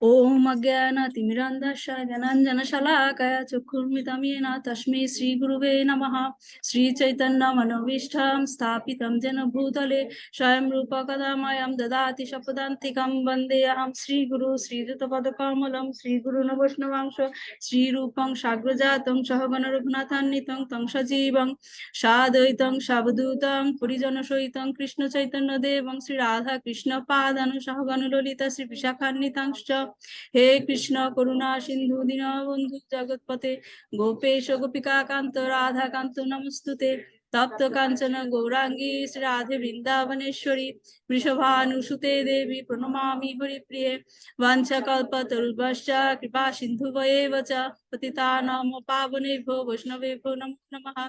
Om Agyana Timirandasha Jananjana Shalakaya Chakurmitam Yena Tashmi Sri Guruve Namaha Sri Chaitanya Manovishtham Sthapitam Jena Bhutale Shayam Rupa Kadamayam Dadati Shapadantikam Vandeyaham Sri Guru Sri Jatapadakamalam Sri Guru Navashnavangsha Sri Rupam Shagrajatam Shahagana Raghunathan Nitang Tang Sajivang Shadaitam Shabadutang Purijana Shoitang Krishna Chaitanya Devang Sri Radha Krishna Padana Shahagana Lolita Sri Vishakhanitang हे कृष्ण करुणा सिंधु दीनबंधु जगतपते गोपेश गोपिका कांत राधा कांत नमस्तुते तप्त कांचन गौरांगी श्री राधे वृंदावनेश्वरी वृषभानुसुते देवी प्रणमामि हरिप्रिये वाञ्छाकल्पतरुभ्यश्च कृपा सिन्धुभ्येव च पतितानां पावनेभ्यो वैष्णवेभ्यो नमो नमः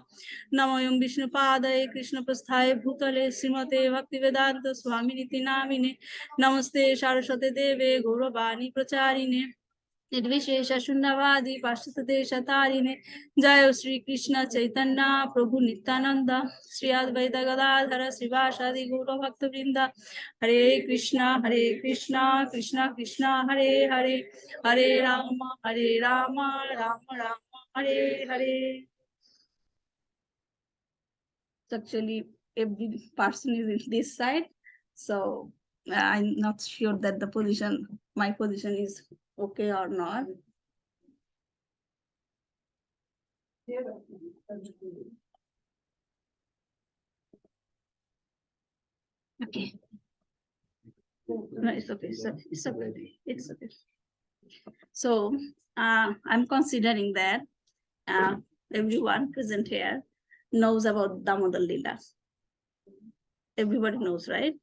नमोऽयं विष्णुपादाय कृष्णप्रस्थाय भूतले श्रीमते भक्तिवेदान्त स्वामिनिति नामिने नमस्ते सरस्वती देवे गौरवाणी प्रचारिणे निर्विशेष शून्यवादी पाश्चात्य देशतारिणे जय श्री कृष्ण चैतन्य प्रभु नित्यानंद श्री अद्वैत गदाधर श्रीवासादि गौर भक्त वृंद हरे Krishna Krishna Krishna Hare Hare Hare Ram Ram Ram Hare Hare. Actually, every person is in this side, so I'm not sure that my position is okay or not. Okay. No, it's okay. It's okay. It's okay. So I'm considering that everyone present here knows about Damodara Lila. Everybody knows, right?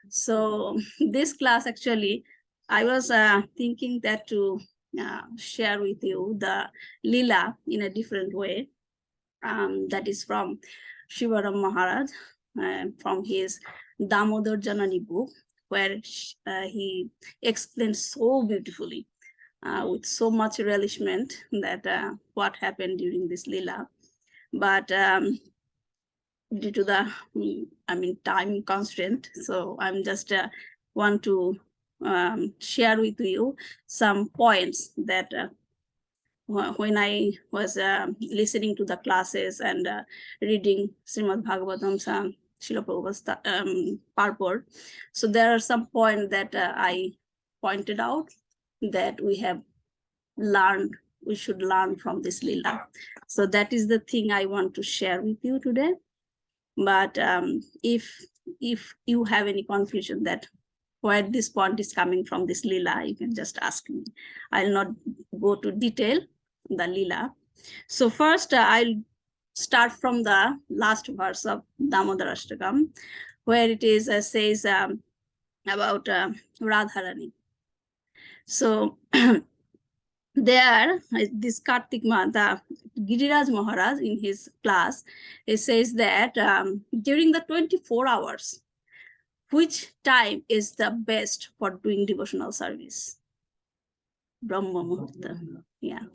So this class, actually, I was thinking that to share with you the Leela in a different way. That is from Shivaram Maharaj, from his Damodar Janani book, where he explains so beautifully, with so much relishment, that what happened during this Leela. But due to the time constraint, so I'm just want to share with you some points that when I was listening to the classes and reading Srimad Bhagavatam's Srila Prabhupada's purport, so there are some points that I pointed out that we should learn from this Leela. So that is the thing I want to share with you today. But if you have any confusion that where this point is coming from, this Leela, you can just ask me. I'll not go to detail the Leela. So first, I'll start from the last verse of Damodara Ashtakam, where it is says about Radharani. So there, this Kartik Mata, Giriraj Maharaj in his class, he says that during the 24 hours, which time is the best for doing devotional service? Brahma Muhurta. Yeah.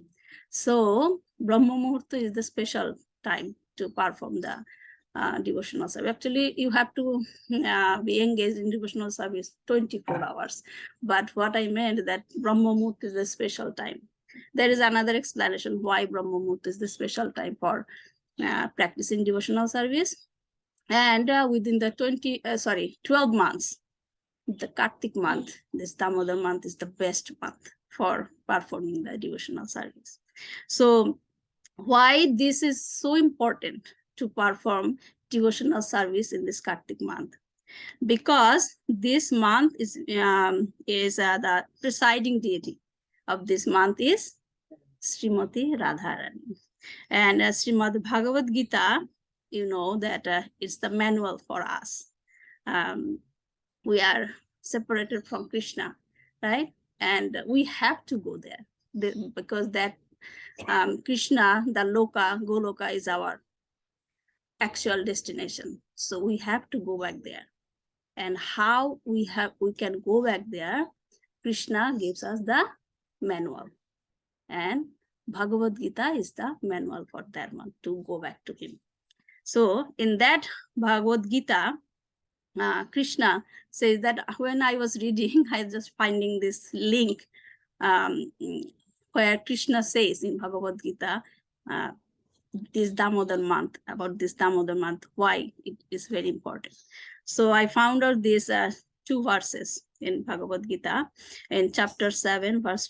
So Brahma Muhurta is the special time to perform the devotional service. Actually, you have to be engaged in devotional service 24 hours. But what I meant that Brahma Muhurta is a special time. There is another explanation why Brahma Muhurta is the special time for practicing devotional service. And within the 12 months, the Kartik month, this Damodar month is the best month for performing the devotional service. So why this is so important to perform devotional service in this Kartik month? Because this month is the presiding deity of this month is Srimati Radharani. And Srimad Bhagavad Gita, you know that it's the manual for us. We are separated from Krishna, right? And we have to go there because that Krishna, the Loka, Goloka is our actual destination. So we have to go back there. And how we can go back there, Krishna gives us the manual. And Bhagavad Gita is the manual for that one to go back to him. So in that Bhagavad Gita, Krishna says that when I was reading, I was just finding this link where Krishna says in Bhagavad Gita, this Damodar month, about this Damodar month, why it is very important. So I found out these two verses in Bhagavad Gita in chapter 7, verse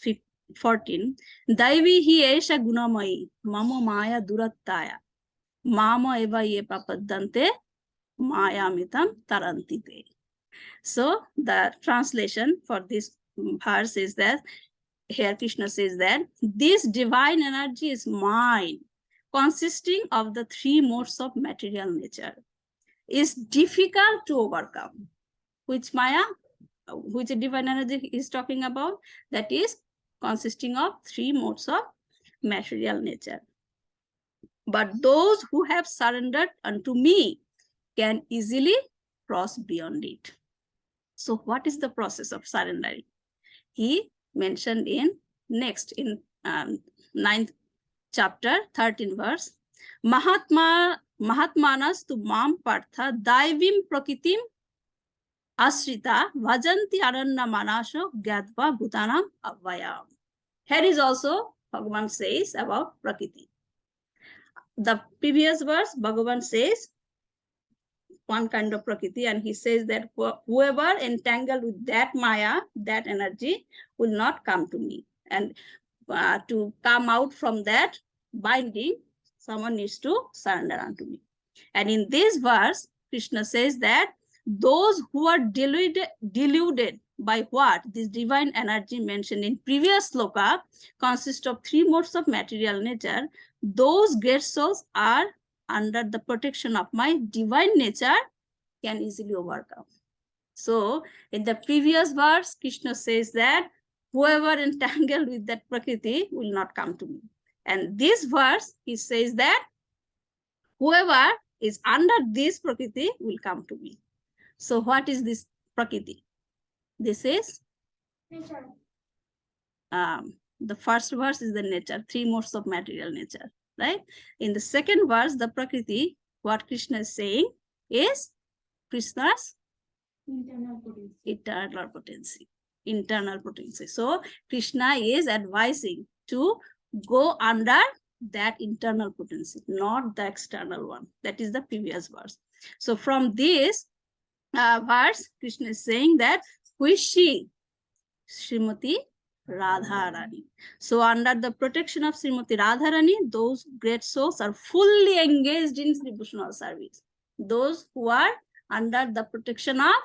14. Daivi hi esha gunamai mama maya durattaya mama eva ye papadante maya mitam tarantite. So the translation for this verse is that here Krishna says that this divine energy is mine, consisting of the three modes of material nature, is difficult to overcome. Which Maya, which divine energy is talking about? That is consisting of three modes of material nature. But those who have surrendered unto me can easily cross beyond it. So what is the process of surrendering? He mentioned in next in 9th chapter 13 verse, Mahatmanas tu mam partha daivim prakritim asrita vajanti aranya manasho gyatva bhutanam avayam. Here is also Bhagavan says about Prakriti. The previous verse, Bhagavan says one kind of Prakriti, and he says that whoever entangled with that Maya, that energy, will not come to me. And to come out from that binding, someone needs to surrender unto me. And in this verse, Krishna says that those who are deluded by what this divine energy mentioned in previous sloka consist of three modes of material nature, those great souls are under the protection of my divine nature can easily overcome. So in the previous verse, Krishna says that whoever entangled with that Prakriti will not come to me. And this verse, he says that whoever is under this Prakriti will come to me. So what is this Prakriti? This is nature. The first verse is the nature, three modes of material nature, right? In the second verse, the Prakriti, what Krishna is saying is Krishna's internal potency. Internal potency. So Krishna is advising to go under that internal potency, not the external one. That is the previous verse. So from this verse, Krishna is saying that who is she? Srimati Radharani. So under the protection of Srimati Radharani, those great souls are fully engaged in devotional service. Those who are under the protection of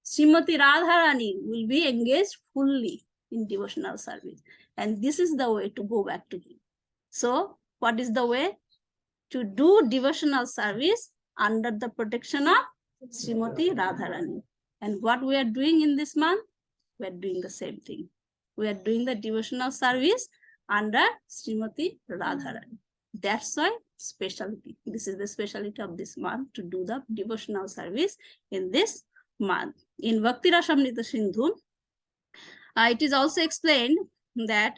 Srimati Radharani will be engaged fully in devotional service. And this is the way to go back to him. So what is the way? To do devotional service under the protection of Srimati Radharani. And what we are doing in this month? We are doing the same thing. We are doing the devotional service under Srimati Radharani. That's why specialty. This is the specialty of this month, to do the devotional service in this month. In Bhakti Rasamrita Sindhu, it is also explained that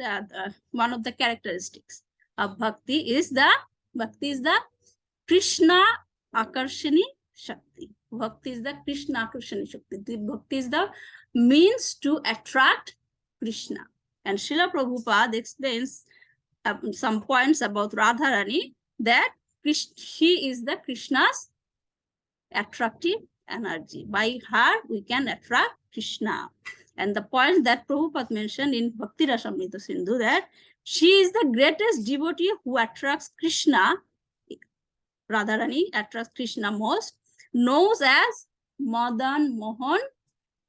one of the characteristics of bhakti is the Krishna Akarshani Shakti. Bhakti is the Krishna Akarshani Shakti. The bhakti is the means to attract Krishna. And Srila Prabhupada explains some points about Radharani, that she is the Krishna's attractive energy. By her, we can attract Krishna. And the point that Prabhupada mentioned in Bhakti Rasamrita Sindhu, that she is the greatest devotee who attracts Krishna. Radharani attracts Krishna most, knows as Madan Mohan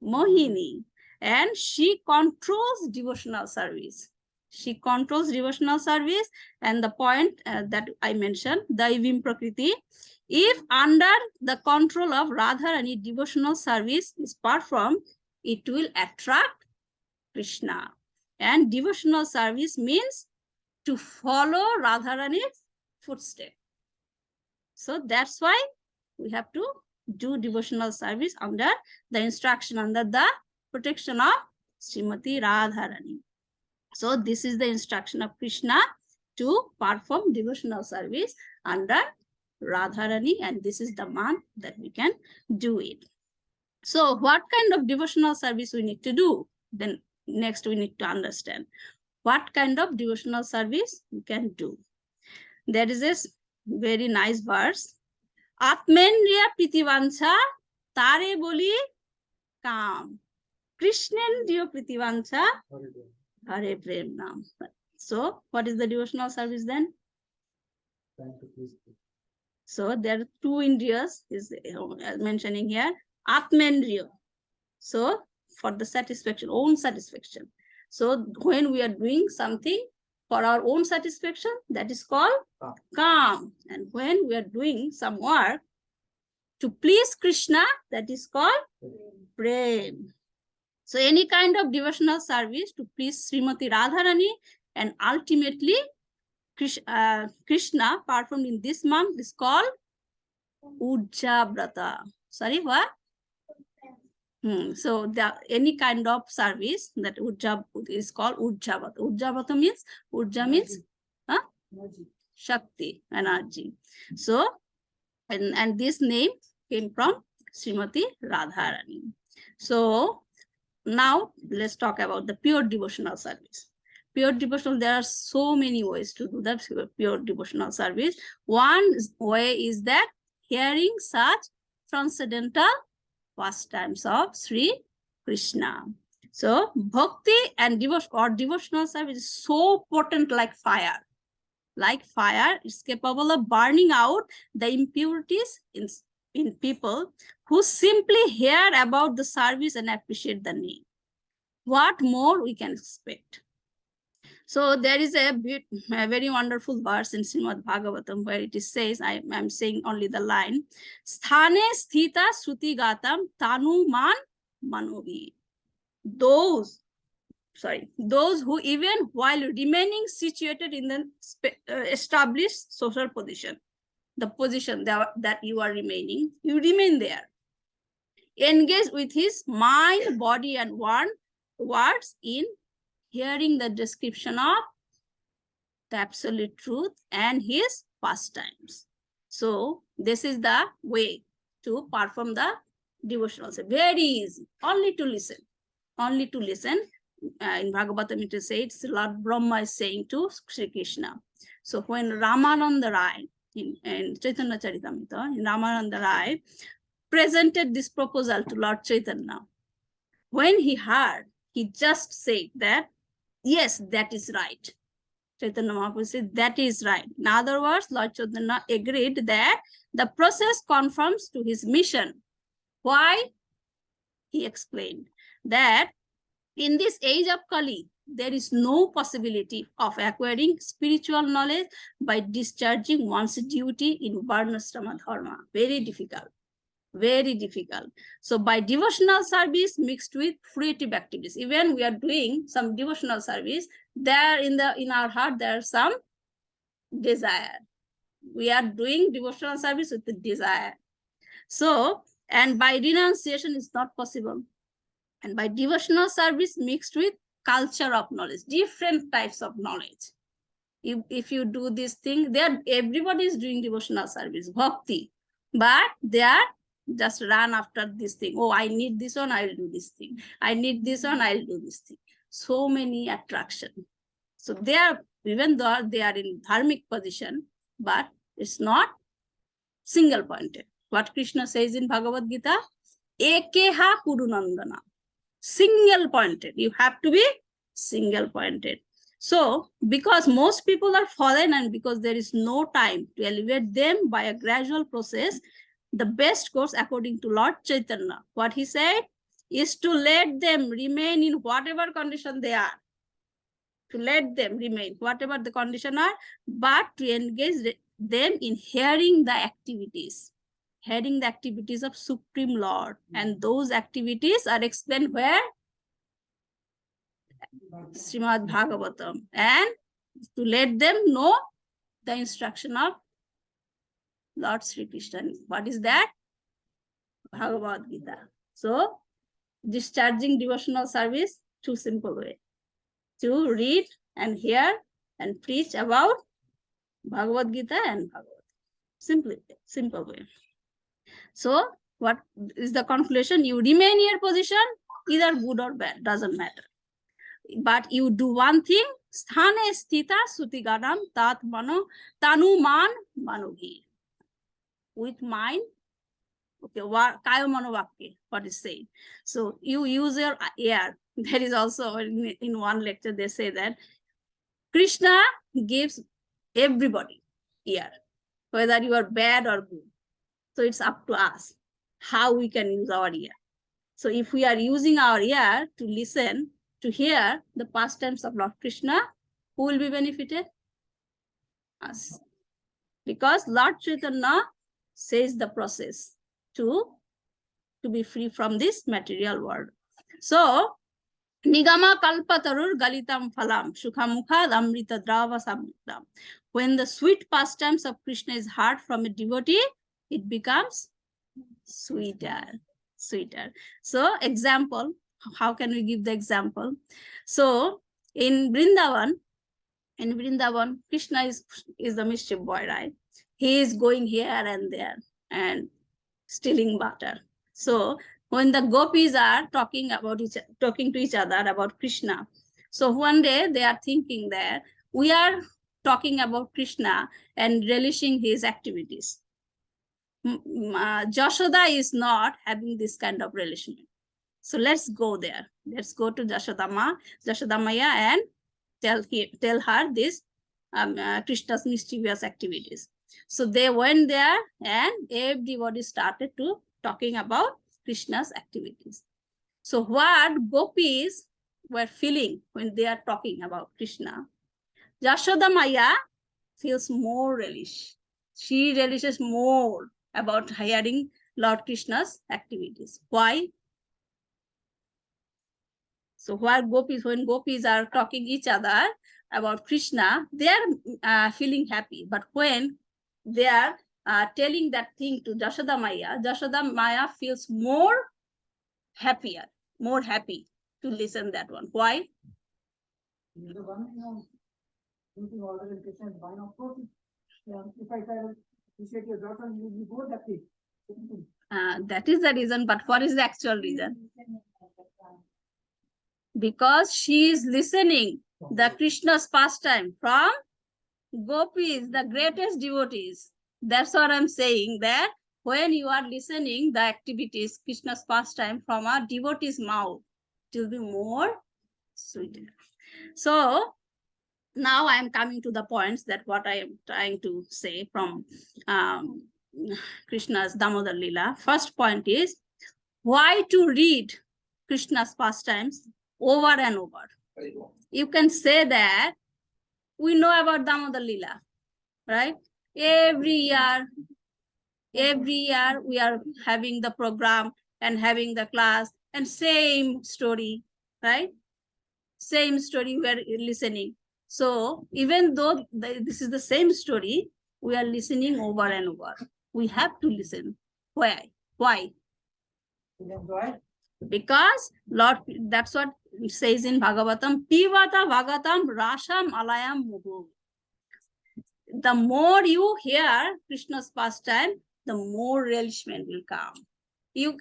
Mohini, and she controls devotional service. She controls devotional service. And the point that I mentioned, Daivim Prakriti, if under the control of Radharani devotional service is performed, it will attract Krishna. And devotional service means to follow Radharani's footsteps. So that's why we have to do devotional service under the instruction, under the protection of Srimati Radharani. So this is the instruction of Krishna to perform devotional service under Radharani, and this is the month that we can do it. So what kind of devotional service we need to do? Then next we need to understand what kind of devotional service you can do. There is this very nice verse. Atmendriya pritivancha tare boli kam. Krishnendriya pritivancha hare prem nam. So, what is the devotional service then? So, there are two indriyas is mentioning here. Atmendriya. So, for the satisfaction, own satisfaction. So, when we are doing something for our own satisfaction, that is called calm. And when we are doing some work to please Krishna, that is called prem. So, any kind of devotional service to please Srimati Radharani and ultimately Krishna performed in this month is called Ujjabrata. Sorry, what? So any kind of service that Ujja is called Ujjabrata. Ujjabrata means Ujja means Shakti, energy. So and this name came from Srimati Radharani. So now let's talk about the pure devotional service. Pure devotional, there are so many ways to do that pure devotional service. One way is that hearing such transcendental pastimes of Sri Krishna. So bhakti and devotional service is so potent like fire. Like fire, it's capable of burning out the impurities in people who simply hear about the service and appreciate the name. What more we can expect? So there is a very wonderful verse in Srimad Bhagavatam where it says, I am saying only the line, Sthane sthita sruti gatam tanu man manovi. Those who even while remaining situated in the established social position, the position that you are remaining, you remain there. Engage with his mind, body, and words in hearing the description of the absolute truth and his pastimes. So this is the way to perform the devotional. So very easy, only to listen. Only to listen. In Bhagavatam it is said, Lord Brahma is saying to Sri Krishna. So when Ramananda Rai, in Chaitanya Charitamrita, in Ramananda Rai presented this proposal to Lord Chaitanya, when he heard, he just said that, yes, that is right. Chaitanya Mahaprabhu said, that is right. In other words, Lord Chaitanya agreed that the process conforms to his mission. Why? He explained that in this age of Kali, there is no possibility of acquiring spiritual knowledge by discharging one's duty in Varnashrama Dharma. Very difficult. Very difficult. So by devotional service mixed with creative activities, even we are doing some devotional service, there in our heart there are some desire. We are doing devotional service with the desire. So, and by renunciation is not possible. And by devotional service mixed with culture of knowledge, different types of knowledge. If you do this thing, everybody is doing devotional service, bhakti, but they are just run after this thing. Oh, I need this one, I'll do this thing. I need this one, I'll do this thing. So many attraction. So they are, even though they are in dharmic position, but it's not single pointed. What Krishna says in Bhagavad Gita, Ekeha Kurunandana. Single pointed. You have to be single pointed. So, because most people are fallen and because there is no time to elevate them by a gradual process, the best course according to Lord Chaitanya, what he said is to let them remain in whatever condition they are. To let them remain, whatever the condition are, but to engage them in hearing the activities. Heading the activities of Supreme Lord. And those activities are explained where? Srimad Bhagavatam. And to let them know the instruction of Lord Sri Krishna. What is that? Bhagavad Gita. So, discharging devotional service, two simple way. To read and hear and preach about Bhagavad Gita and Bhagavad. Simple way. So, what is the conclusion? You remain in your position, either good or bad, doesn't matter. But you do one thing Sthane sthita sutiganam tat mano tanuman manogir. With mind, okay, kaya manovakya, what is saying. So you use your ear. That is also in one lecture they say that Krishna gives everybody ear, whether you are bad or good. So it's up to us how we can use our ear. So if we are using our ear to listen, to hear the pastimes of Lord Krishna, who will be benefited? Us. Because Lord Chaitanya says the process to be free from this material world. So, Nigama kalpatarur galitam phalam sukhamukha amrita drava samritam. When the sweet pastimes of Krishna is heard from a devotee, it becomes sweeter, sweeter. So, example, how can we give the example? So, in Vrindavan, Krishna is the mischief boy, right? He is going here and there and stealing butter. So when the gopis are talking to each other about Krishna, so one day they are thinking that we are talking about Krishna and relishing his activities. Yasoda is not having this kind of relation. So let's go there. Let's go to Yasoda Maya, and tell her this Krishna's mischievous activities. So they went there and everybody started to talking about Krishna's activities. So what gopis were feeling when they are talking about Krishna, Yasoda Maya feels more relish. She relishes more about hearing Lord Krishna's activities. Why? So when gopis are talking each other about Krishna, they are feeling happy. But when they are telling that thing to Yasoda Maya feels more happier, more happy to listen that one. Why? If I appreciate your daughter, you go that way. That is the reason, but what is the actual reason? Because she is listening the Krishna's pastime from Gopis, the greatest devotees. That's what I'm saying, that when you are listening the activities, Krishna's pastime from a devotee's mouth, it will be more sweeter. So now I am coming to the points that what I am trying to say from Krishna's Damodara Lila. First point is why to read Krishna's pastimes over and over. You can say that we know about Damodara Lila, right? Every year we are having the program and having the class and same story, right? Same story we are listening. So even though this is the same story, we are listening over and over. We have to listen. Why? Why? Because Lord, that's what it says in Bhagavatam, Pivata Bhagatam Rasam Alayam Muhu. The more you hear Krishna's pastime, the more relishment will come.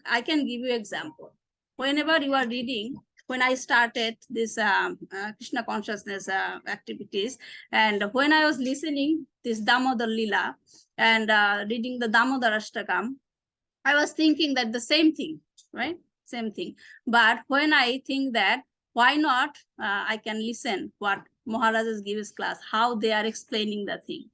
I can give you example. Whenever you are reading, when I started this Krishna consciousness activities, and when I was listening this Damodara Lila and reading the Damodara Ashtakam, I was thinking that the same thing, right? Same thing. But when I think that why not I can listen what Maharajas give his class, how they are explaining the thing.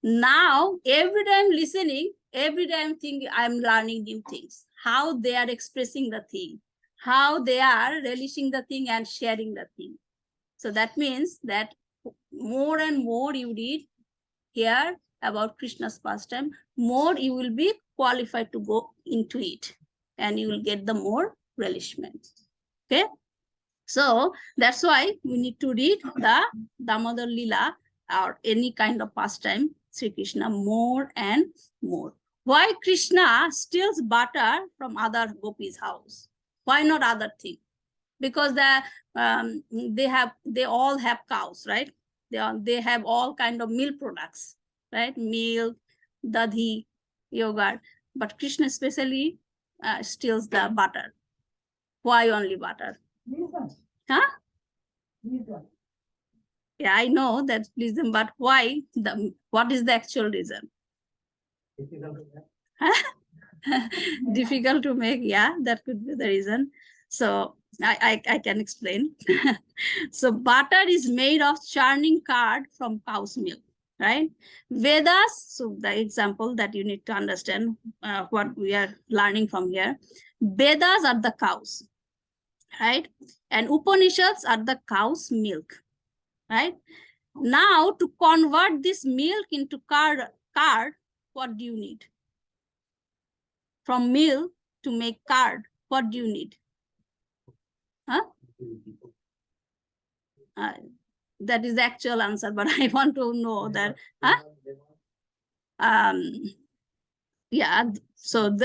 Now, every time listening, every time thinking, I'm learning new things, how they are expressing the thing, how they are relishing the thing and sharing the thing. So that means that more and more you read here about Krishna's pastime, more you will be qualified to go into it and you will get the more relishment. Okay. So that's why we need to read the Damodara Lila or any kind of pastime, Sri Krishna, more and more. Why Krishna steals butter from other gopis' house? Why not other thing? Because they all have cows, right? They have all kind of milk products, right? Milk, dadhi, yogurt. But Krishna especially steals the butter. Why only butter? Huh? Yeah, I know that's reason, but why? What is the actual reason? Difficult to make. Yeah, that could be the reason. So I can explain. So butter is made of churning curd from cow's milk, right? Vedas, so the example that you need to understand what we are learning from here. Vedas are the cows, right? And Upanishads are the cow's milk, right? Now to convert this milk into curd, what do you need? From milk to make curd, what do you need? Huh? That is the actual answer, but I want to know that. Huh? Yeah, so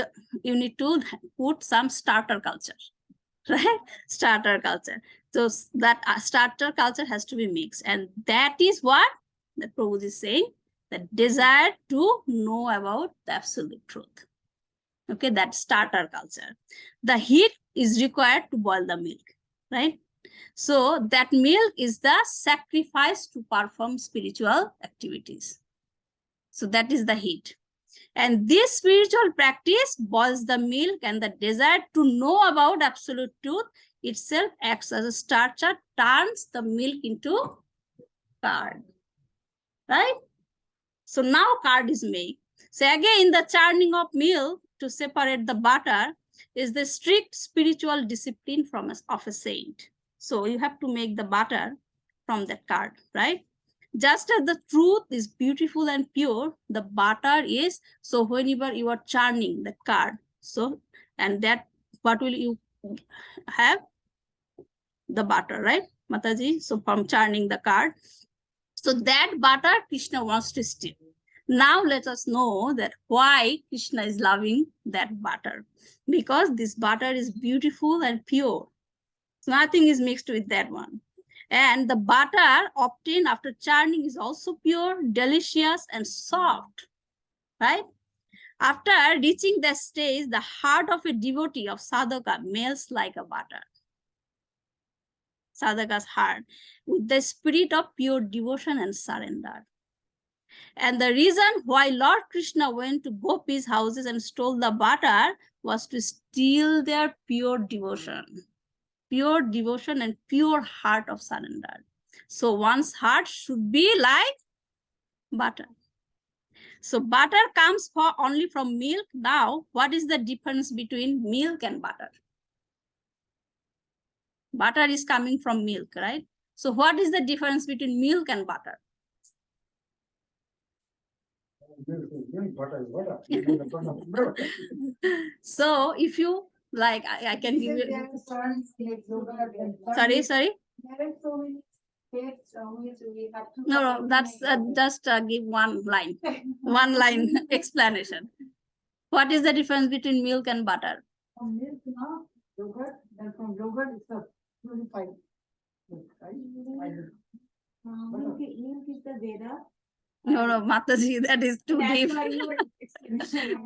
you need to put some starter culture, right? Starter culture. So that starter culture has to be mixed, and that is what the Prabhuji is saying, the desire to know about the absolute truth. Okay, that starter culture. The heat is required to boil the milk, right? So that milk is the sacrifice to perform spiritual activities. So that is the heat. And this spiritual practice boils the milk, and the desire to know about absolute truth itself acts as a starter, turns the milk into curd, right? So now curd is made. So again, the churning of milk to separate the butter is the strict spiritual discipline of a saint. So you have to make the butter from that curd, right? Just as the truth is beautiful and pure, the butter is. So whenever you are churning the curd, so and that what will you have? The butter, right, Mataji? So from churning the curd, so that butter Krishna wants to steal. Now let us know that why Krishna is loving that butter. Because this butter is beautiful and pure. So nothing is mixed with that one. And the butter obtained after churning is also pure, delicious, and soft, right? After reaching that stage, the heart of a devotee of sadhaka melts like a butter. Sadhaka's heart with the spirit of pure devotion and surrender. And the reason why Lord Krishna went to Gopis' houses and stole the butter was to steal their pure devotion and pure heart of surrender. So one's heart should be like butter. So butter comes only from milk. Now, what is the difference between milk and butter? Butter is coming from milk, right? So what is the difference between milk and butter? So if you like, I can give you. Sorry. No, that's just give one line, one line explanation. What is the difference between milk and butter? From milk, yogurt, and from yogurt it's a purified milk, right? Milk is the Veda. No, Mataji, that is too deep.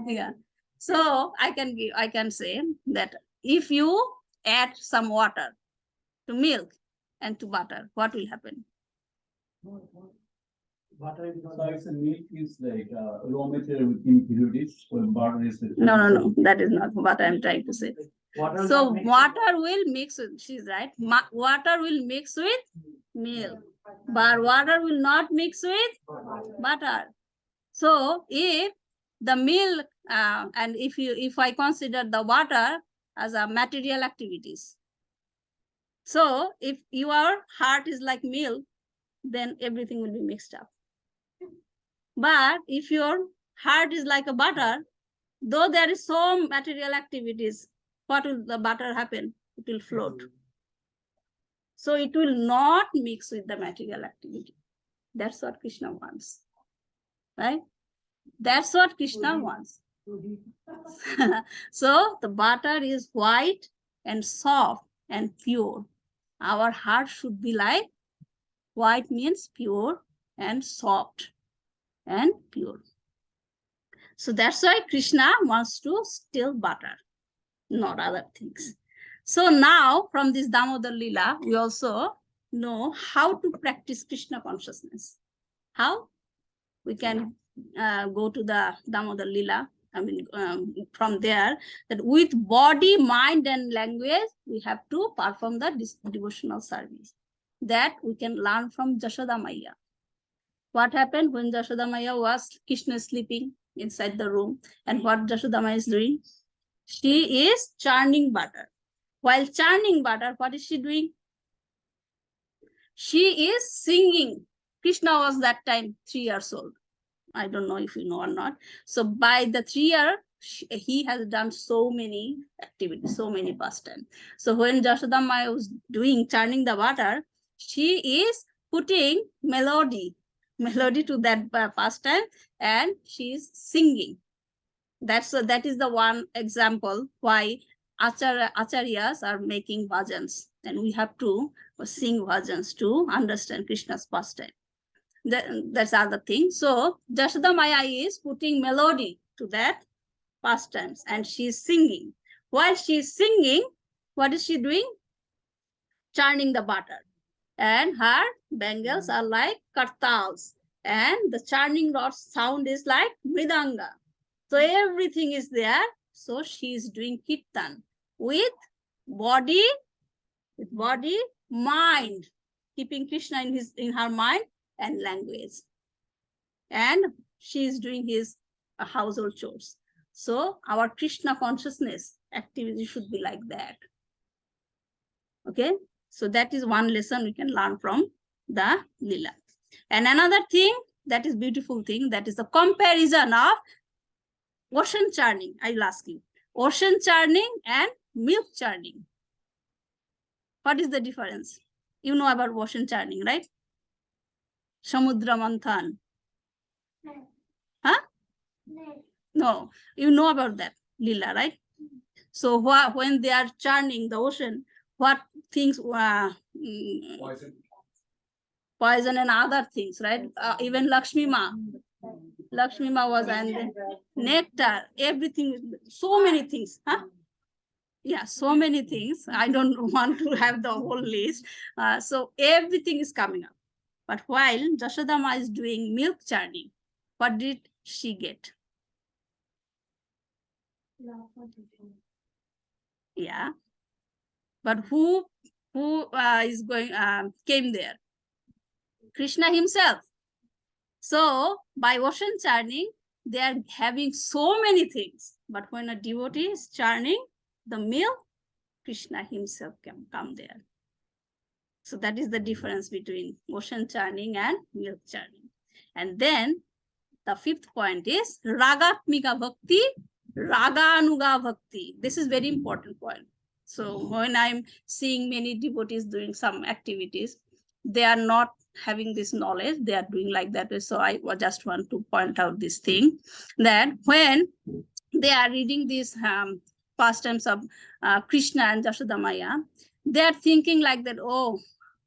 Yeah. So I can say that if you add some water to milk and to butter, what will happen? Butter is milk is like raw material with impurities, so butter is. No, that is not what I'm trying to say. So water will mix with, she's right. Water will mix with milk, but water will not mix with butter. So if the milk and if I consider the water as a material activities, so if your heart is like milk, then everything will be mixed up. But if your heart is like a butter, though there is some material activities, what will the butter happen? It will float. So it will not mix with the material activity. That's what Krishna wants, right? That's what Krishna wants. So the butter is white and soft and pure. Our heart should be like white means pure and soft and pure. So that's why Krishna wants to steal butter, not other things. So now from this Damodara Lila, we also know how to practice Krishna consciousness. How? We can go to the Damodara Lila. I mean, from there, that with body, mind, and language, we have to perform the devotional service. That we can learn from Yasoda Maya. What happened when Yasoda Maya was Krishna sleeping inside the room, and what Yasoda Maya is doing? She is churning butter. While churning butter, what is she doing? She is singing. Krishna was that time 3 years old. I don't know if you know or not. So by the 3 year, he has done so many activities, so many pastimes. So when Yasoda Maya was doing churning the butter, she is putting melody to that pastime, and she is singing. That is the one example why acharyas are making bhajans, and we have to sing bhajans to understand Krishna's pastime. That's other thing. So Yasoda Maya is putting melody to that pastimes, and she's singing. While she's singing, what is she doing? Churning the butter, and her bangles are like kartals, and the churning rod sound is like mridanga. So everything is there. So she is doing kirtan with body, mind, keeping Krishna in her mind, and language. And she is doing his household chores. So our Krishna consciousness activity should be like that. Okay, so that is one lesson we can learn from the Leela. And another thing that is beautiful thing, that is the comparison of ocean churning. I will ask you, ocean churning and milk churning. What is the difference? You know about ocean churning, right? Samudra Manthan. Huh? No, you know about that, Leela, right? So when they are churning the ocean, what things poison and other things, right? Even Lakshmi Ma was, and nectar, everything, so many things, huh? Yeah, so many things. I don't want to have the whole list. So everything is coming up. But while Yasoda Ma is doing milk churning, what did she get? Yeah. But who is going came there? Krishna himself. So by ocean churning, they are having so many things. But when a devotee is churning the milk, Krishna himself can come there. So that is the difference between ocean churning and milk churning. And then the fifth point is ragatmika bhakti, raganuga bhakti. This is very important point. So when I'm seeing many devotees doing some activities, they are not having this knowledge, they are doing like that. So I just want to point out this thing, that when they are reading these pastimes of Krishna and Yasoda Maya, they are thinking like that, oh,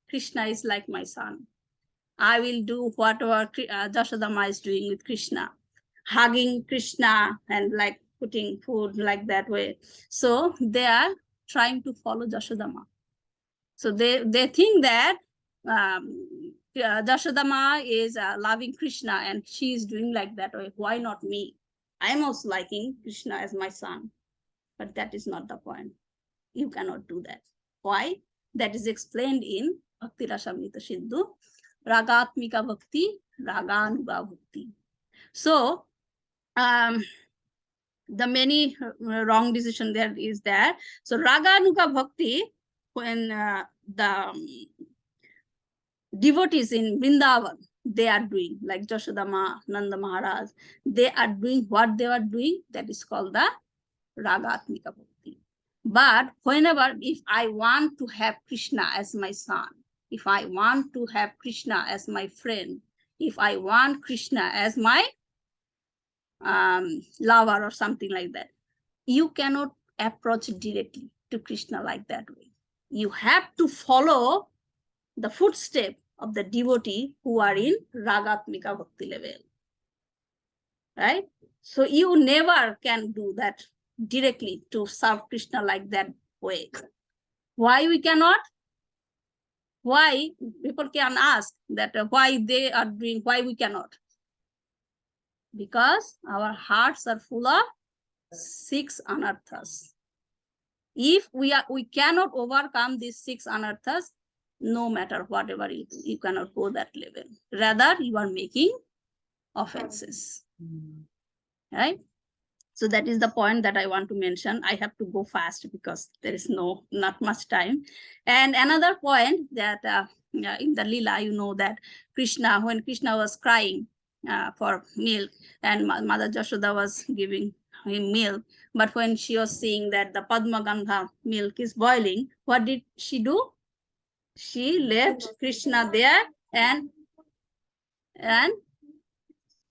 Krishna is like my son. I will do whatever Yasoda Maya is doing with Krishna, hugging Krishna and like putting food like that way. So they are trying to follow Yasoda Maya. So they think that Yasoda Maya is loving Krishna and she is doing like that way. Why not me? I am also liking Krishna as my son. But that is not the point. You cannot do that. Why? That is explained in Bhakti Rasamrita Sindhu, Ragatmika Bhakti, Raganuga Bhakti. So, the many wrong decision there is there. So, Raganuga Bhakti, when the devotees in Vrindavan, they are doing, like Yasoda Ma, Nanda Maharaj, they are doing what they are doing, that is called the Ragatmika Bhakti. But whenever, if I want to have Krishna as my son, if I want to have Krishna as my friend, if I want Krishna as my lover or something like that, you cannot approach directly to Krishna like that way. You have to follow the footstep of the devotee who are in Ragatmika Bhakti level. Right? So you never can do that directly to serve Krishna like that way. Why we cannot? Why people can ask that why they are doing, why we cannot? Because our hearts are full of 6 anarthas. If we cannot overcome these 6 anarthas, no matter whatever you do, you cannot go that level. Rather, you are making offenses. Right? So that is the point that I want to mention. I have to go fast because there is not much time. And another point that in the Leela, you know that Krishna, when Krishna was crying for milk and Mother Yasoda was giving him milk, but when she was seeing that the Padma Gandha milk is boiling, what did she do? She left Krishna there, and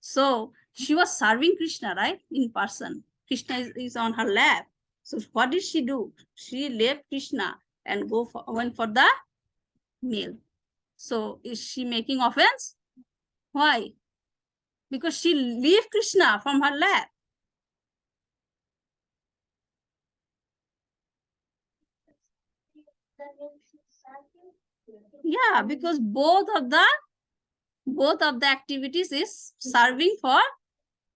so she was serving Krishna, right, in person. Krishna is on her lap. So what did she do? She left Krishna and went for the meal. So is she making offense? Why? Because she left Krishna from her lap. Yeah, because both of the activities is serving for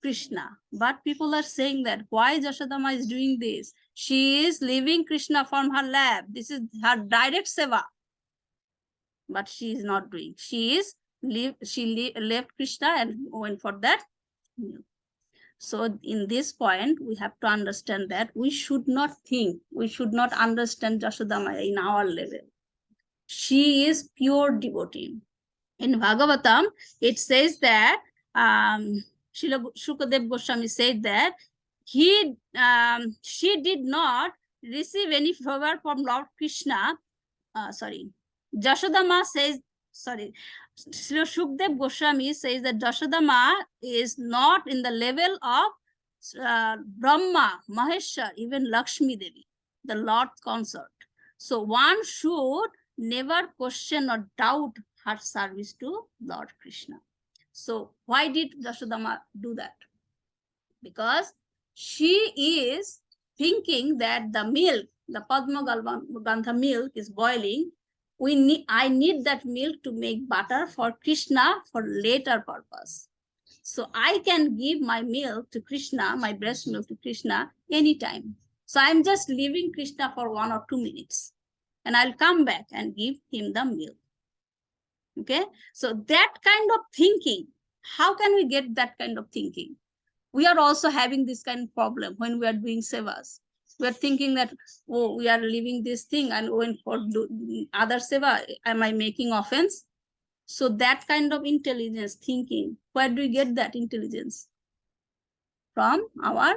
Krishna. But people are saying that why Yashodama is doing this? She is leaving Krishna from her lap. This is her direct seva. But she is not doing. She left Krishna and went for that. So in this point, we have to understand that we should not think, we should not understand Yashodama in our level. She is pure devotee. In Bhagavatam, it says that Srila Shukadev Goswami said that she did not receive any favor from Lord Krishna. Yashodama says, Srila Shukdev Goswami says that Yashodama is not in the level of Brahma, Maheshwar, even Lakshmi Devi, the Lord's consort. So one should never question or doubt her service to Lord Krishna. So why did Yashodama do that? Because she is thinking that the milk, the Padma Gandha milk is boiling. I need that milk to make butter for Krishna for later purpose. So I can give my milk to Krishna, my breast milk to Krishna anytime. So I'm just leaving Krishna for 1 or 2 minutes. And I'll come back and give him the milk. Okay, so that kind of thinking, how can we get that kind of thinking? We are also having this kind of problem when we are doing sevas. We are thinking that, oh, we are leaving this thing and when for other seva, am I making offense? So that kind of intelligence thinking, where do we get that intelligence? From our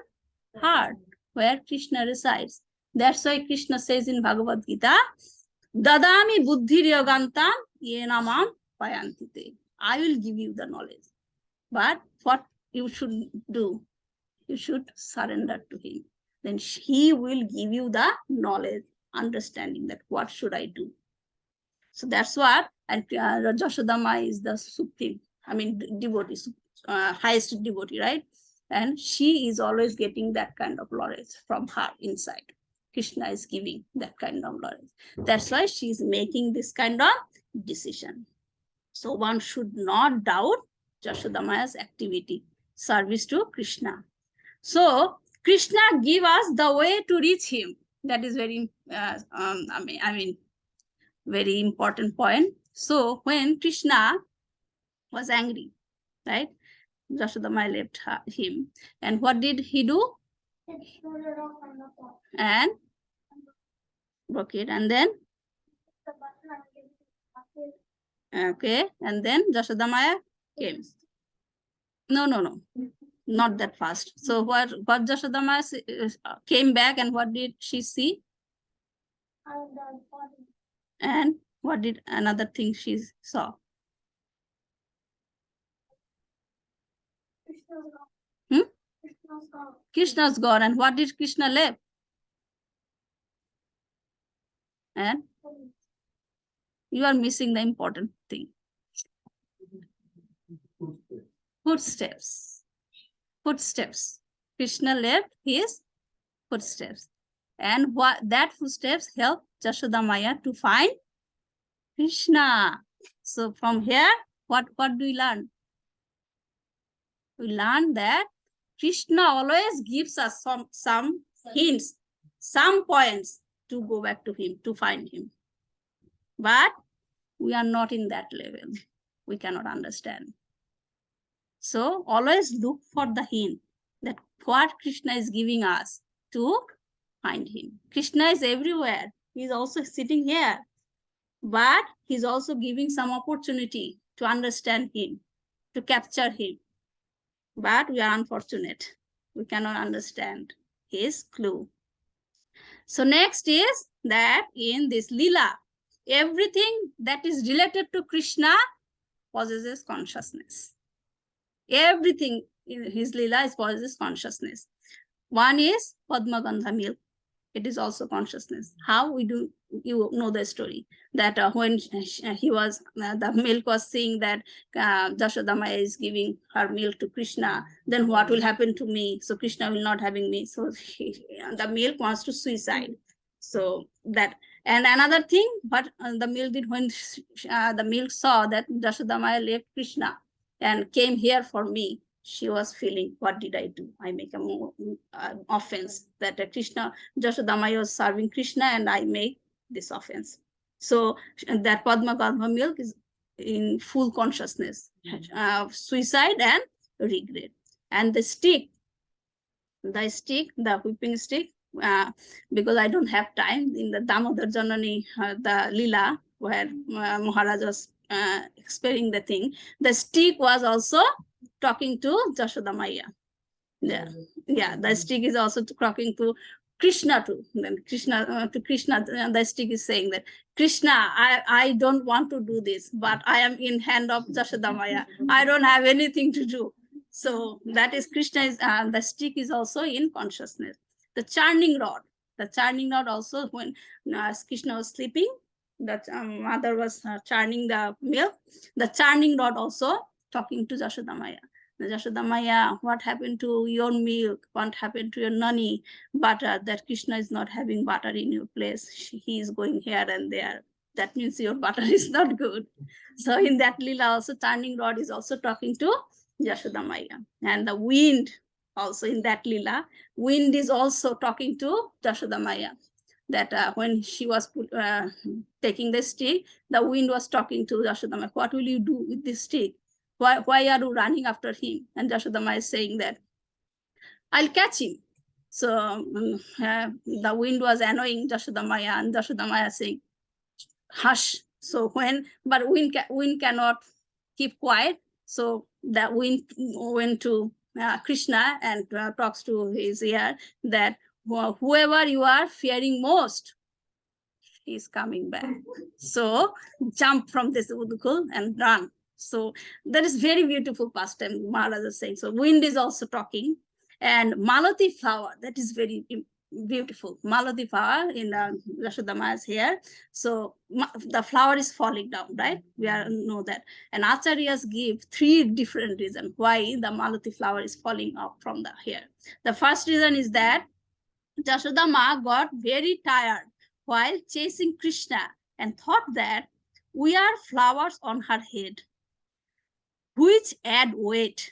heart, where Krishna resides. That's why Krishna says in Bhagavad Gita, Dadami buddhi yogantam yenamam payantite. I will give you the knowledge. But what you should do, you should surrender to him. Then he will give you the knowledge, understanding that what should I do. So that's what, and Yashodama is the supreme, devotee, highest devotee, right? And she is always getting that kind of knowledge from her inside. Krishna is giving that kind of knowledge. That's why she's making this kind of decision. So one should not doubt Yashodama's activity, service to Krishna. So Krishna give us the way to reach him. That is very, very important point. So when Krishna was angry, right, Yashodama left him, and what did he do? And broke it, and then okay, and then Yashodama came. No, not that fast. So what Yashodama came back, and what did she see? And what did another thing she saw? Krishna's God. And what did Krishna left? And you are missing the important thing. Footsteps. Krishna left his footsteps. And what that footsteps helped Yashoda Maya to find Krishna. So from here, what do we learn? We learn that Krishna always gives us some hints, some points to go back to him, to find him. But we are not in that level. We cannot understand. So always look for the hint that what Krishna is giving us to find him. Krishna is everywhere. He is also sitting here. But he's also giving some opportunity to understand him, to capture him. But we are unfortunate. We cannot understand his clue. So next is that in this Leela, everything that is related to Krishna possesses consciousness. Everything in his Leela possesses consciousness. One is Padma Gandha milk. It is also consciousness. How we do, you know the story that when he was, the milk was saying that Yasoda Maya is giving her milk to Krishna, then what will happen to me? So Krishna will not having me. So the milk wants to suicide. So that, and another thing, but the milk did when the milk saw that Yasoda Maya left Krishna and came here for me, she was feeling, what did I do? I make a more offense that Krishna, Yasoda Maya was serving Krishna and I make this offense. So that Padma Gandha milk is in full consciousness, suicide and regret. And the stick, the whipping stick, because I don't have time, in the Damodara the Leela, where Maharaj was explaining the thing, the stick was also talking to Yasoda Maya. Yeah, the stick is also talking to Krishna too. Then Krishna to Krishna, the stick is saying that Krishna, I don't want to do this, but I am in hand of Yasoda Maya. I don't have anything to do. So that is Krishna is the stick is also in consciousness. The churning rod also when Krishna was sleeping, that mother was churning the milk. The churning rod also talking to Yasoda Maya. Yasoda Maya, what happened to your milk? What happened to your nani? Butter, that Krishna is not having butter in your place. He is going here and there. That means your butter is not good. So in that Leela also, turning rod is also talking to Yasoda Maya. And the wind also in that Leela, wind is also talking to Yasoda Maya. That when she was taking the stick, the wind was talking to Yasoda Maya. What will you do with this stick? Why are you running after him? And Yasoda Maya is saying that, I'll catch him. So the wind was annoying Yasoda Maya, and Yasoda Maya saying, hush. So but wind cannot keep quiet. So the wind went to Krishna and talks to his ear that whoever you are fearing most is coming back. So jump from this udukul and run. So that is very beautiful pastime Maharaj is saying. So wind is also talking, and Malati flower, that is very beautiful. Malati flower in Yasoda Maya's hair. So the flower is falling down, right? We know that. And Acharyas give 3 different reasons why the Malati flower is falling off from the hair. The first reason is that Yasoda Ma got very tired while chasing Krishna and thought that we are flowers on her head, which add weight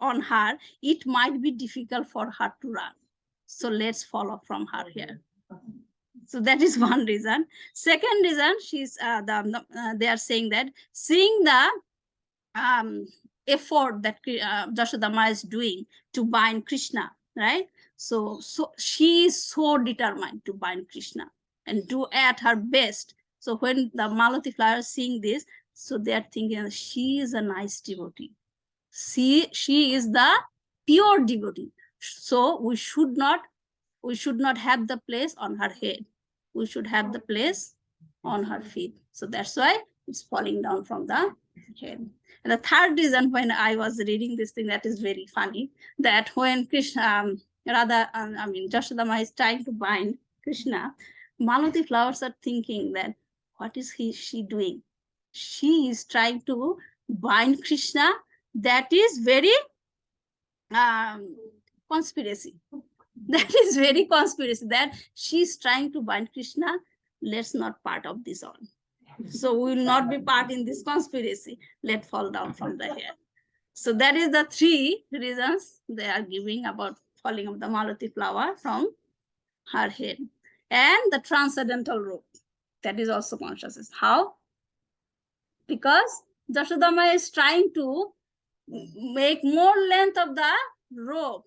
on her. It might be difficult for her to run. So let's follow from her here. So that is one reason. Second reason, they are saying that seeing the effort that Yasoda Ma is doing to bind Krishna, right? So she is so determined to bind Krishna and do at her best. So when the Malati flower is seeing this, so they are thinking she is a nice devotee. She is the pure devotee. So we should not have the place on her head. We should have the place on her feet. So that's why it's falling down from the head. And the third reason, when I was reading this thing, that is very funny, that when Krishna, Yasoda Ma is trying to bind Krishna, Malati flowers are thinking that, what is she doing? She is trying to bind Krishna. That is very conspiracy. That is very conspiracy, that she's trying to bind Krishna. Let's not part of this all. So we will not be part in this conspiracy. Let fall down from the hair. So that is the three reasons they are giving about falling of the Malati flower from her head. And the transcendental rope, that is also consciousness. How? Because Jashodama is trying to make more length of the rope,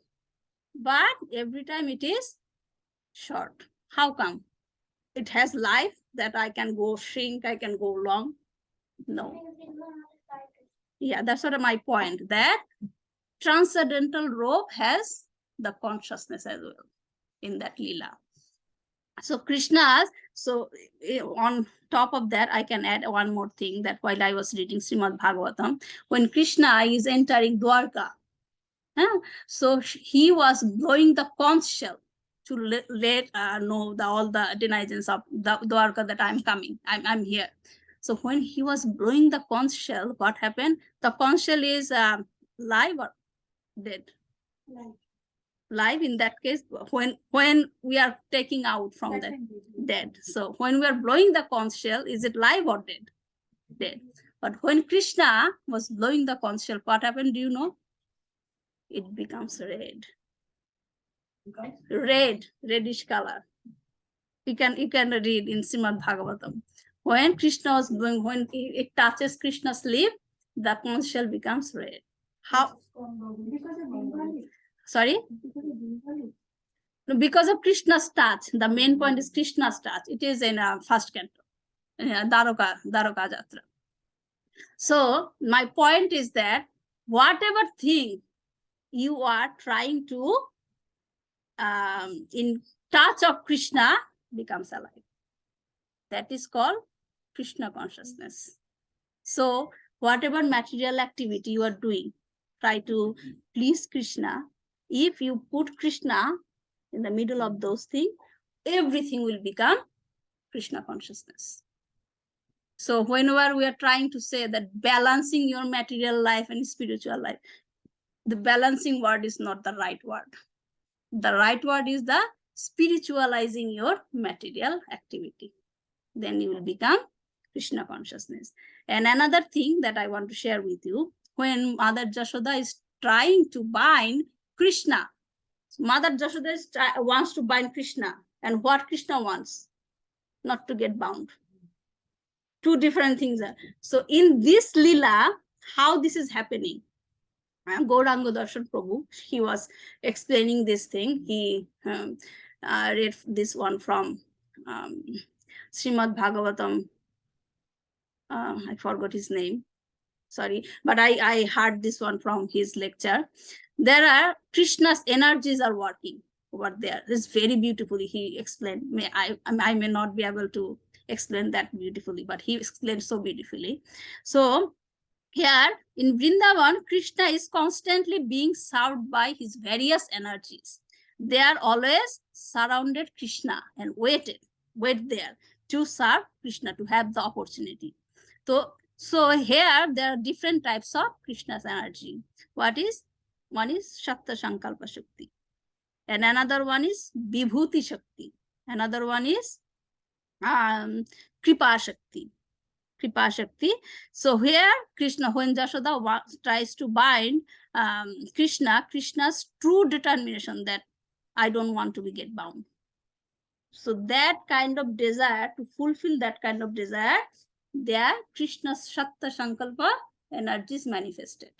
but every time it is short. How come? It has life that I can go shrink, I can go long. No. Yeah, that's sort of my point, that transcendental rope has the consciousness as well in that Leela. So Krishna's, so on top of that, I can add one more thing, that while I was reading Srimad Bhagavatam, when Krishna is entering Dwarka, so he was blowing the conch shell to let know all the denizens of the Dwarka that I'm coming, I'm here. So when he was blowing the conch shell, what happened? The conch shell is live or dead? Live in that case, when we are taking out from the dead. So when we are blowing the conch shell, is it live or dead? Dead. But when Krishna was blowing the conch shell, what happened? Do you know? It becomes red. Red, reddish color. You can read in Srimad Bhagavatam. When Krishna was blowing, when it touches Krishna's lip, the conch shell becomes red. How? Sorry? Because of Krishna's touch. The main point is Krishna's touch. It is in first canto, Daroka Jatra. So my point is that whatever thing you are trying to in touch of Krishna becomes alive. That is called Krishna consciousness. So whatever material activity you are doing, try to please Krishna. If you put Krishna in the middle of those things, everything will become Krishna consciousness. So whenever we are trying to say that balancing your material life and spiritual life, the balancing word is not the right word. The right word is the spiritualizing your material activity. Then you will become Krishna consciousness. And another thing that I want to share with you, when Mother Yasoda is trying to bind Krishna, Mother Yasoda wants to bind Krishna. And what Krishna wants? Not to get bound. Two different things are. So in this Leela, how this is happening? Gauranga Darshan Prabhu, he was explaining this thing. He read this one from Srimad Bhagavatam. I forgot his name. Sorry, but I heard this one from his lecture. There are Krishna's energies are working over there. It's very beautifully he explained. I may not be able to explain that beautifully, but he explained so beautifully. So here in Vrindavan, Krishna is constantly being served by his various energies. They are always surrounded Krishna and wait there to serve Krishna, to have the opportunity. So here there are different types of Krishna's energy. One is Shakta Sankalpa Shakti, and another one is Vibhuti Shakti. Another one is Kripa Shakti. Kripa Shakti. So here Krishna, when Yasoda tries to bind Krishna's true determination that I don't want to get bound. So that kind of desire, to fulfill that kind of desire, there Krishna's Shakta Sankalpa energy is manifested.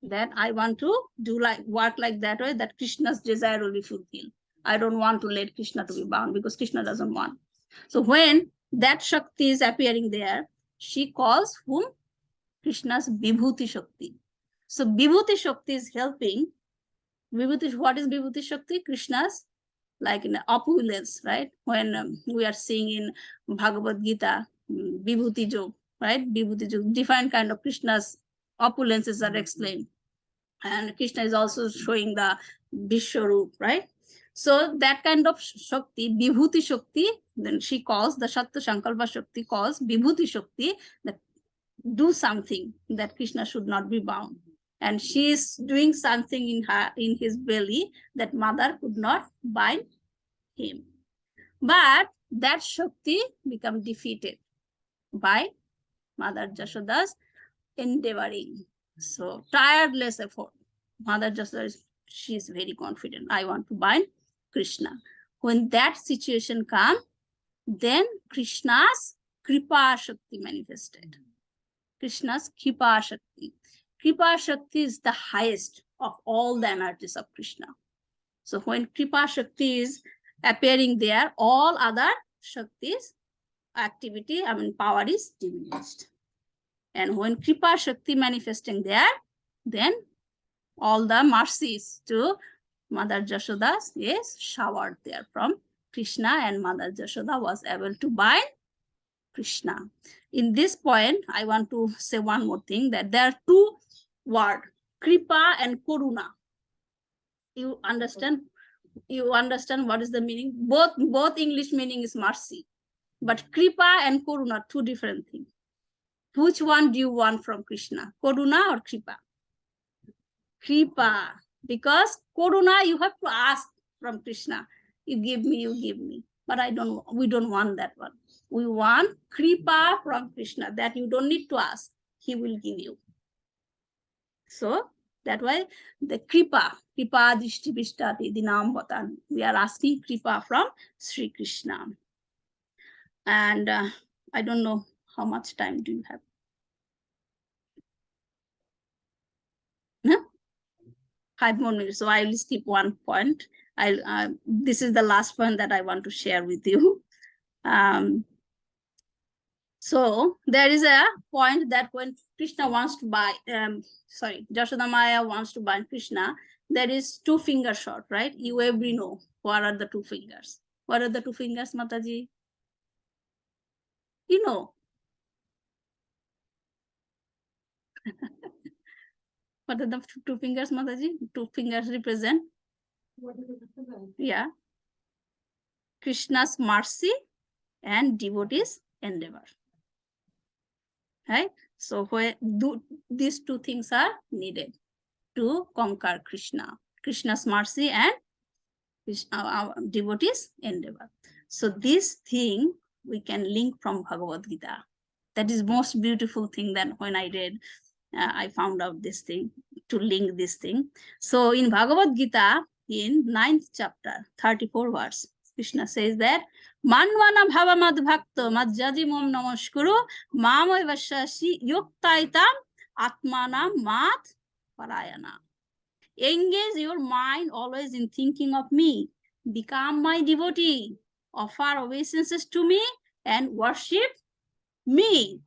That I want to do work like that way, that Krishna's desire will be fulfilled. I don't want to let Krishna to be bound because Krishna doesn't want. So when that Shakti is appearing there, she calls whom? Krishna's Vibhuti Shakti. So Vibhuti Shakti is helping. Vibhuti, what is Vibhuti Shakti? Krishna's like in opulence, right? When we are seeing in Bhagavad Gita, Vibhuti Jog, right? Vibhuti Jog, different kind of Krishna's opulences are explained. And Krishna is also showing the Vishwarup, right? So that kind of Shakti, Vibhuti Shakti, then she calls, the Shakta Sankalpa Shakti calls Vibhuti Shakti, that do something that Krishna should not be bound. And she is doing something in his belly that mother could not bind him. But that Shakti become defeated. by Mother Jashoda's endeavoring. So tireless effort. Mother Jashoda, she is very confident. I want to bind Krishna. When that situation comes, then Krishna's Kripa Shakti manifested. Krishna's Kripa Shakti. Kripa Shakti is the highest of all the energies of Krishna. So when Kripa Shakti is appearing there, all other Shaktis activity, power is diminished. And when Kripa Shakti manifesting there, then all the mercies to Mother Jashoda is showered there from Krishna, and Mother Jashoda was able to bind Krishna. In this point, I want to say one more thing, that there are two words, Kripa and Karuna. You understand what is the meaning? Both English meaning is mercy, but Kripa and Karuna, two different things. Which one do you want from Krishna, Karuna or Kripa? Kripa, because Karuna you have to ask from Krishna. You give me. But we don't want that one. We want Kripa from Krishna, that you don't need to ask. He will give you. So that way the Kripa Dishti Vishtati Dinam Batan. We are asking Kripa from Sri Krishna. And I don't know how much time do you have. No? 5 more minutes. So I will skip one point. This is the last point that I want to share with you. So there is a point that when Krishna wants to buy, Jashoda Maya wants to bind Krishna, there is 2 finger short, right? You every know what are the 2 fingers. What are the 2 fingers, Mataji? You know. What are the 2 fingers, Mataji? 2 fingers represent? Yeah. Krishna's mercy and devotees' endeavor. Right? So where these 2 things are needed to conquer Krishna's mercy and our devotees' endeavor. So this thing we can link from Bhagavad Gita. That is most beautiful thing that when I read, I found out this thing, to link this thing. So in Bhagavad Gita, in 9th chapter, 34 verse, Krishna says that Manvana bhava mad bhakta madjaji mom namaskuru mamay vashashi yuktaitam atmana mat parayana. Engage your mind always in thinking of me. Become my devotee. Offer obeisances to me and worship me.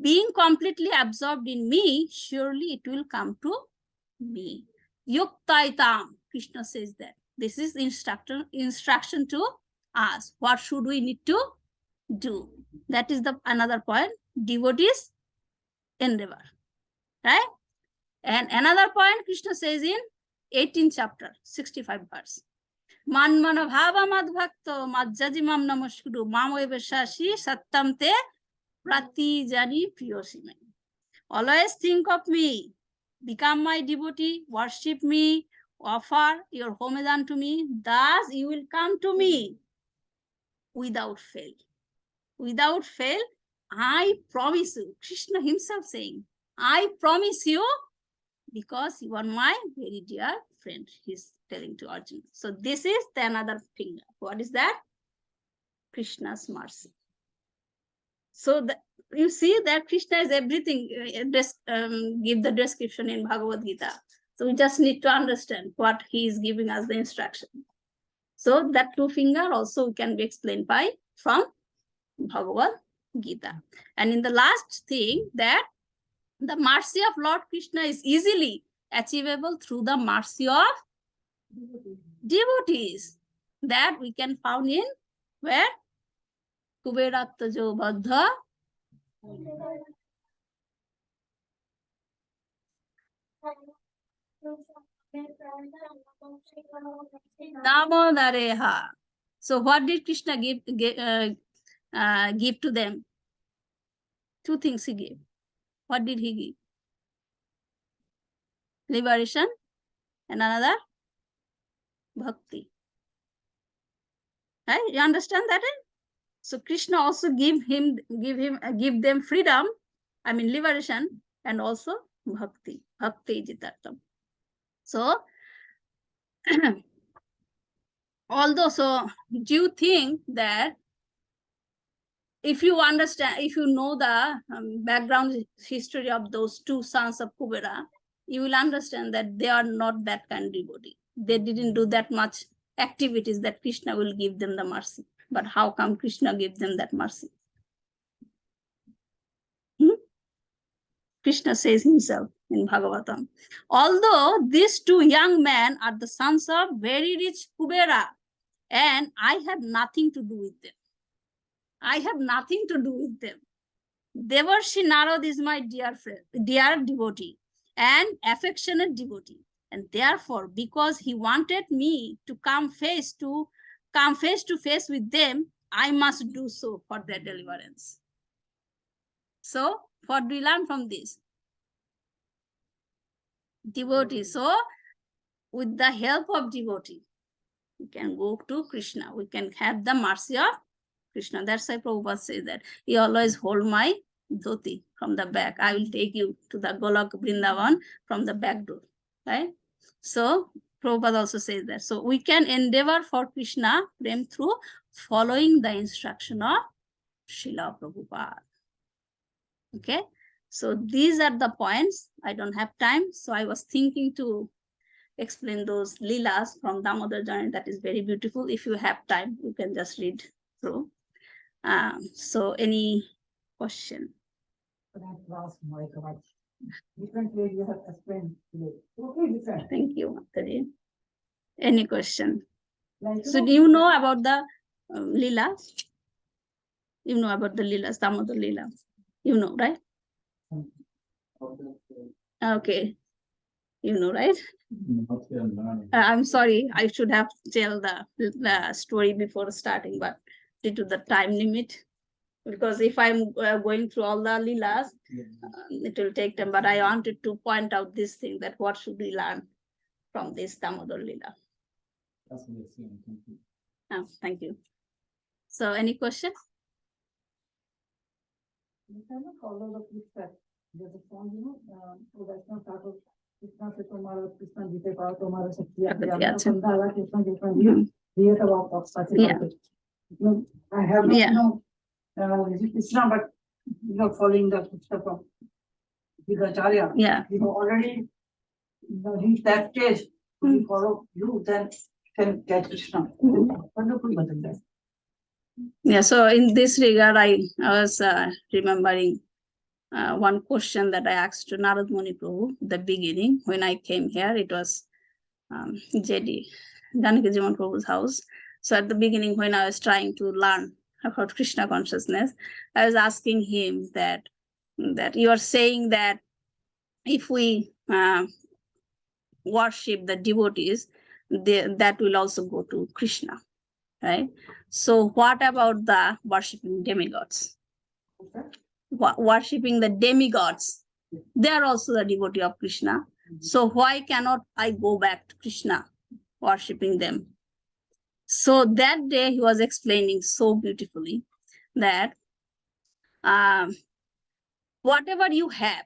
Being completely absorbed in me, surely it will come to me. Yuktaitam, Krishna says that. This is instruction to us. What should we need to do? That is the another point. Devotees endeavor. Right? And another point Krishna says in 18th chapter, 65 verse. Manmana bhava madbhakto madjajimam namaskuru mamo evashashi sattamte pratijani priyosime. Always think of me, become my devotee, worship me, offer your homage unto me. Thus you will come to me without fail. Without fail, I promise you, Krishna himself saying, I promise you, because you are my very dear friend, he's telling to Arjuna. So this is the another finger. What is that? Krishna's mercy. So you see that Krishna is everything, give the description in Bhagavad Gita. So we just need to understand what he is giving us the instruction. So that 2 finger also can be explained by from Bhagavad Gita. And in the last thing, that the mercy of Lord Krishna is easily achievable through the mercy of devotees. That we can found in where? Kuberattajo Baddha Damodareha. So what did Krishna give to them? 2 things he gave. What did he give? Liberation and another bhakti. Right? You understand that? So Krishna also give them freedom, I mean liberation, and also bhakti. Bhakti jitartam. So although, so do you think that if you understand, if you know the background history of those two sons of Kubera, you will understand that they are not that kind of devotee. They didn't do that much activities that Krishna will give them the mercy. But how come Krishna gave them that mercy? Krishna says himself in Bhagavatam, although these two young men are the sons of very rich Kubera, and I have nothing to do with them. I have nothing to do with them. Devarshi Narad is my dear friend, dear devotee, and affectionate devotee. And therefore, because he wanted me to come face to face with them, I must do so for their deliverance. So, what do we learn from this? Devotee. So, with the help of devotee, we can go to Krishna. We can have the mercy of Krishna. That's why Prabhupada says that he always hold my dhoti from the back. I will take you to the Golok Vrindavan from the back door. Right? So Prabhupada also says that. So we can endeavor for Krishna prem through following the instruction of Srila Prabhupada. Okay. So these are the points. I don't have time. So I was thinking to explain those Leelas from Damodara journey. That is very beautiful. If you have time, you can just read through. So any question? Different way you have explained today. Okay, different. Thank you, Matari. Any question? Like, so do you know about the Leelas? You know about the Leelas, Damodara Lila. You know, right? Okay. You know, right? I'm sorry, I should have tell the story before starting, but due to the time limit, because if I'm going through all the Leelas, it will take time. But I wanted to point out this thing, that what should we learn from this Damodara Lila. Thank you. So any questions? You cannot follow the footsteps. There's a song, you know, Vaishnav Thakur, Krishna se tomaro, Krishna jite pao tomaro sakti aapne sandhala, Krishna jite diye tab aap sathi. I have not Krishna, but you know, following the footsteps of the Acharya. Yeah. You know, already reach that stage. We follow you, then can get Krishna. Wonderful, that. Yeah, so in this regard, I was remembering one question that I asked to Narad Muni Prabhu at the beginning when I came here. It was JD, Janaki Jivan Prabhu's house. So at the beginning, when I was trying to learn about Krishna consciousness, I was asking him that you are saying that if we worship the devotees, that will also go to Krishna, right? So what about the worshipping demigods? Worshipping the demigods, they are also the devotee of Krishna. So why cannot I go back to Krishna worshipping them? So that day he was explaining so beautifully that whatever you have,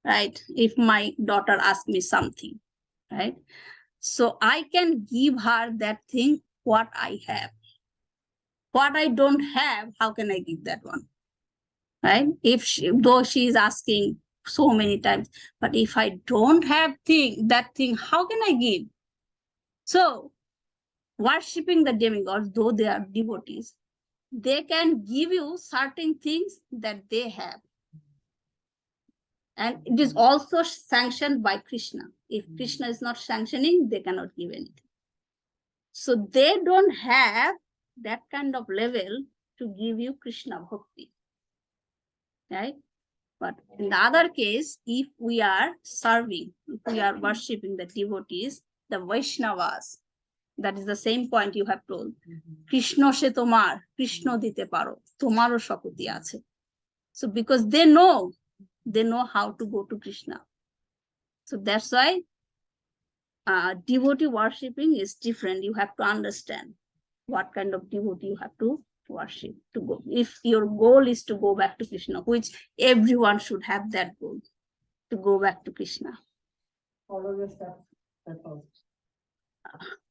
right? If my daughter asks me something, right? So I can give her that thing, what I have. What I don't have, how can I give that one? Right? Though she is asking so many times, but if I don't have that thing, how can I give? So worshipping the demigods, though they are devotees, they can give you certain things that they have. And it is also sanctioned by Krishna. If Krishna is not sanctioning, they cannot give anything. So they don't have that kind of level to give you Krishna bhakti. Right? But in the other case, if we are serving, if we are worshipping the devotees, the Vaishnavas, that is the same point you have told. Krishna se tomar, Krishna dite paro, tomaro shakti ache. So because they know how to go to Krishna. So that's why devotee worshipping is different. You have to understand what kind of devotee you have to worship, to go. If your goal is to go back to Krishna, which everyone should have that goal, to go back to Krishna. Follow your steps. That's all.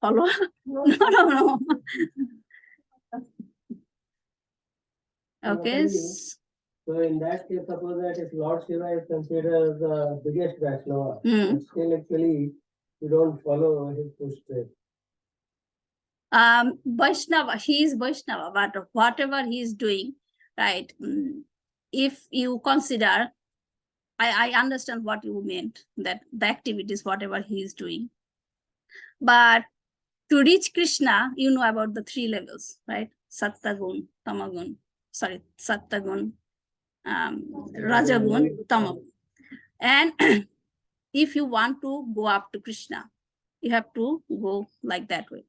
Follow? No. Okay. So in that case, suppose that if Lord Shiva is considered the biggest Vaishnava, but still actually you don't follow his footsteps. Vaishnava, he is Vaishnava, but whatever he is doing, right? If you consider, I understand what you meant, that the activities, whatever he is doing. But to reach Krishna, you know about the 3 levels, right? Sattagun, Tamagun, Sattagun, Rajagun, Tamagun. And if you want to go up to Krishna, you have to go like that way.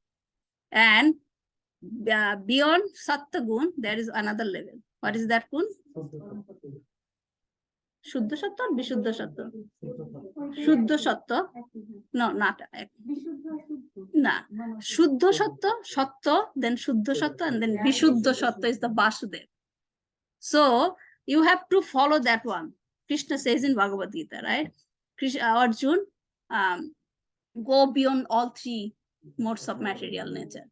And beyond Sattagun, there is another level. What is that gun? Shuddha Sattva or Vishuddha Sattva? Shuddha Sattva? No, not. No. Shuddha Sattva, then Shuddha Sattva, and then Vishuddha Sattva is the Vasudev. So you have to follow that one. Krishna says in Bhagavad Gita, right? Arjun, go beyond all 3 modes of material nature.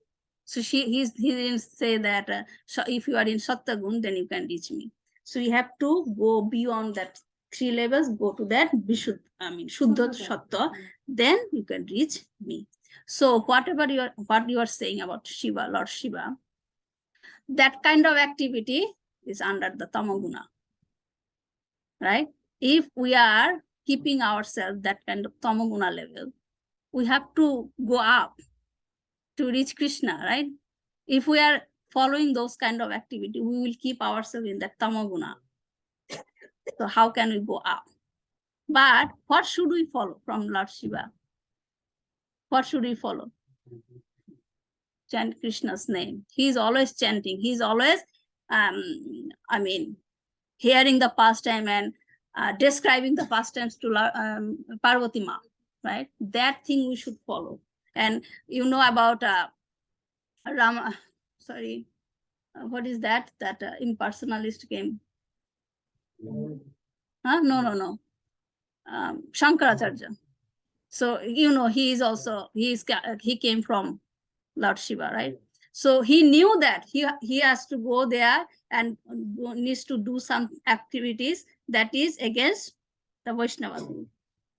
So he didn't say that so if you are in Sattagun, then you can reach me. So you have to go beyond that 3 levels, go to that Shuddha Sattva, then you can reach me. So what you are saying about Shiva, Lord Shiva, that kind of activity is under the Tamaguna, right? If we are keeping ourselves that kind of Tamaguna level, we have to go up to reach Krishna, right? If we are following those kind of activity, we will keep ourselves in that Tamaguna. So how can we go up? But what should we follow from Lord Shiva? What should we follow? Chant Krishna's name. He is always chanting. He is always, hearing the pastime and describing the pastimes to Parvati Ma, right? That thing we should follow. And you know about Rama, what is that? That impersonalist came. No. Shankaracharya. So, you know, he came from Lord Shiva, right? So he knew that he has to go there and needs to do some activities that is against the Vaishnava.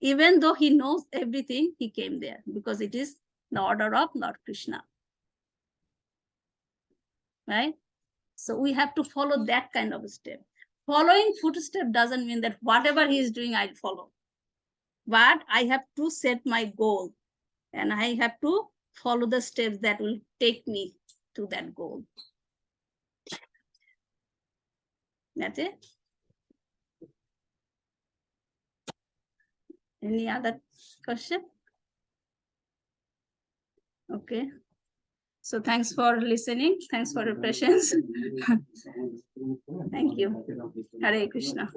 Even though he knows everything, he came there because it is the order of Lord Krishna. Right? So we have to follow that kind of step. Following footstep doesn't mean that whatever he is doing, I'll follow. But I have to set my goal and I have to follow the steps that will take me to that goal. That's it. Any other question? Okay. So thanks for listening. Thanks for your patience. Thank you. Hare Krishna.